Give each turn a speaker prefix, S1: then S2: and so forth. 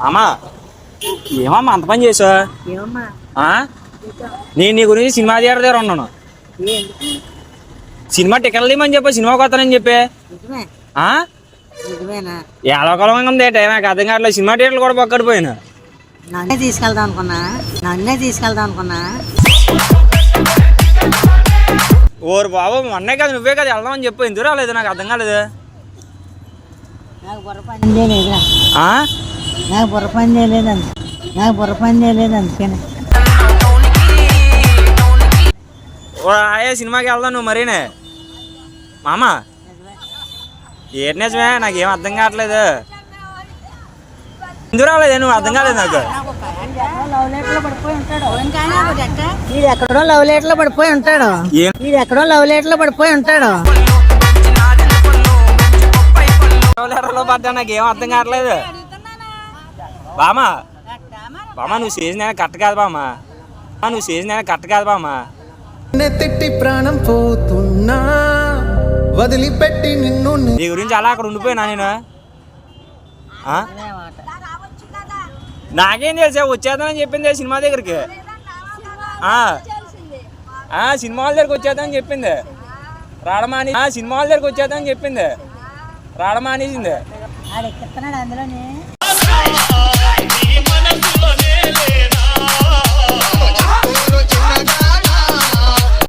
S1: అమ్మా ఏమమ్మా అంత పని చేసా నేను నీ గురించి సినిమా థియేటర్ దగ్గర ఉన్నాను. సినిమా టికెట్లు ఇవ్వమని చెప్పి సినిమాకి వస్తానని చెప్పి ఎలాకొలంగా ఉంది టైం నాకు అర్థం కావట్లేదు. సినిమా థియేటర్లు కూడా పక్కడిపోయినా.
S2: నన్నే తీసుకెళ్దాం అనుకున్నా.
S1: ఓరు బాబు మొన్నే కదా నువ్వే కదా వెళ్దామని చెప్పి ఎందుకు రాలేదు నాకు అర్థం కాలేదు.
S2: నాకు బుర్ర పని చేయలేదు అందుకని
S1: ఆయే సినిమాకి వెళ్దాం నువ్వు మరీనే మామ. ఏంటి నిజమే నాకేం అర్థం కావట్లేదు. ఎందుకు రాలేదు నువ్వు అర్థం కాలేదు నాకు.
S2: ఎక్కడో లవ్ లెటర్ లో పడిపోయి ఉంటాడు.
S1: లెటర్లో పడ్డా నాకేం అర్థం కావట్లేదు. బామా నువ్వు చేసిన కరెక్ట్ కాదు బామా.
S3: తిట్టి ప్రాణం పోతున్నా వదిలిపెట్టి నిన్ను
S1: నీ గురించి అలా అక్కడ ఉండిపోయినా నేను. నాకేం తెలుసా వచ్చేద్దానని చెప్పింది సినిమా దగ్గరికి. సినిమా వాళ్ళ దగ్గరికి వచ్చేద్దామని చెప్పింది రావడం మానేసింది.
S2: అందులోనే